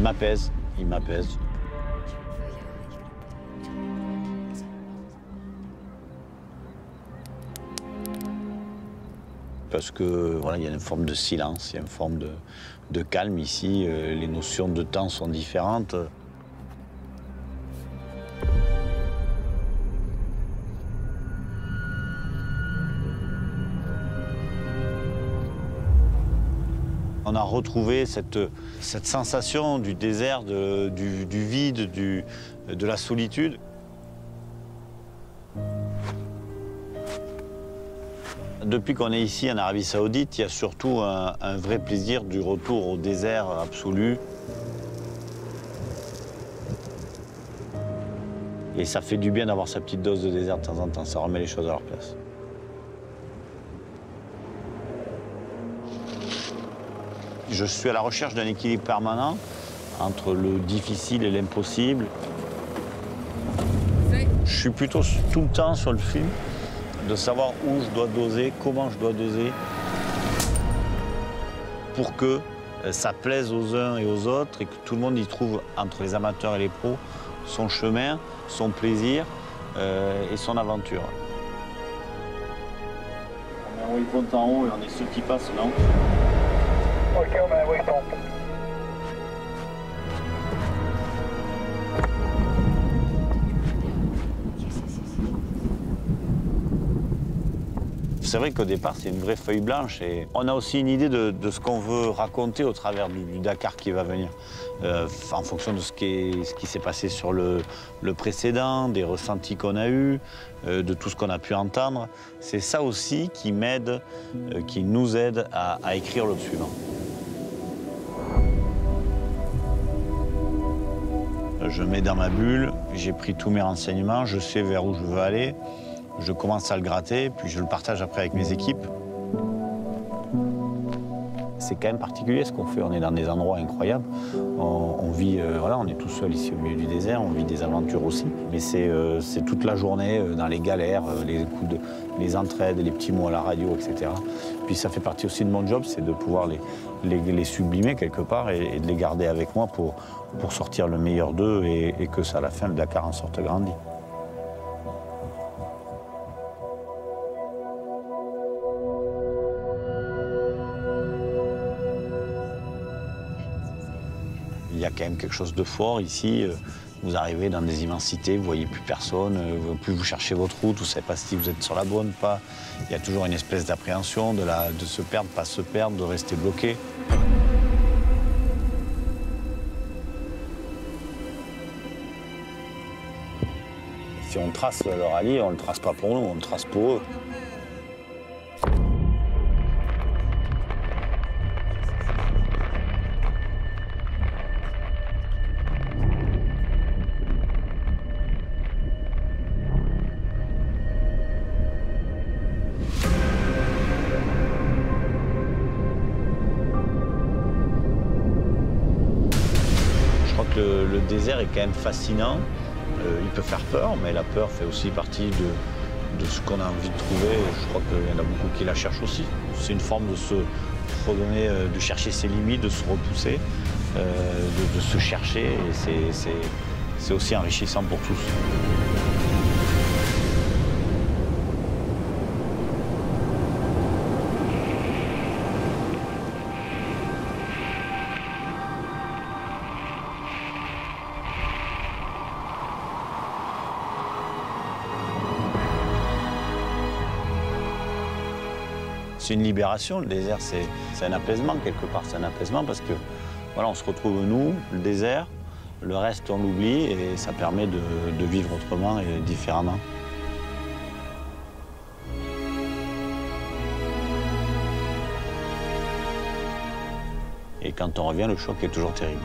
il m'apaise, il m'apaise. Parce que voilà, il y a une forme de silence, il y a une forme de calme ici. Les notions de temps sont différentes. On a retrouvé cette sensation du désert, du vide, de la solitude. Depuis qu'on est ici en Arabie Saoudite, il y a surtout un vrai plaisir du retour au désert absolu. Et ça fait du bien d'avoir sa petite dose de désert de temps en temps, ça remet les choses à leur place. Je suis à la recherche d'un équilibre permanent entre le difficile et l'impossible. Je suis plutôt tout le temps sur le fil de savoir où je dois doser, comment je dois doser, pour que ça plaise aux uns et aux autres et que tout le monde y trouve, entre les amateurs et les pros, son chemin, son plaisir et son aventure. On met un waypoint en haut et on est ceux qui passent, non? Ok, on met un waypoint. C'est vrai qu'au départ, c'est une vraie feuille blanche et on a aussi une idée de ce qu'on veut raconter au travers du Dakar qui va venir, en fonction de ce qui s'est passé sur le précédent, des ressentis qu'on a eus, de tout ce qu'on a pu entendre. C'est ça aussi qui m'aide, qui nous aide à écrire le suivant. Je mets dans ma bulle, j'ai pris tous mes renseignements, je sais vers où je veux aller. Je commence à le gratter, puis je le partage après avec mes équipes. C'est quand même particulier ce qu'on fait, on est dans des endroits incroyables. On vit, voilà, on est tout seul ici au milieu du désert, on vit des aventures aussi. Mais c'est toute la journée dans les galères, les entraides, les petits mots à la radio, etc. Puis ça fait partie aussi de mon job, c'est de pouvoir les sublimer quelque part et de les garder avec moi pour sortir le meilleur d'eux et que ça, à la fin, le Dakar en sorte grandi. Il y a quand même quelque chose de fort ici. Vous arrivez dans des immensités, vous ne voyez plus personne, plus vous cherchez votre route, vous ne savez pas si vous êtes sur la bonne ou pas. Il y a toujours une espèce d'appréhension de se perdre, pas se perdre, de rester bloqué. Si on trace le rallye, on ne le trace pas pour nous, on le trace pour eux. Le désert est quand même fascinant. Il peut faire peur, mais la peur fait aussi partie de ce qu'on a envie de trouver. Je crois qu'il y en a beaucoup qui la cherchent aussi. C'est une forme de se redonner, de chercher ses limites, de se repousser, de se chercher. Et c'est aussi enrichissant pour tous. C'est une libération, le désert, c'est un apaisement quelque part. C'est un apaisement parce que voilà, on se retrouve nous, le désert, le reste on l'oublie et ça permet de vivre autrement et différemment. Et quand on revient, le choc est toujours terrible.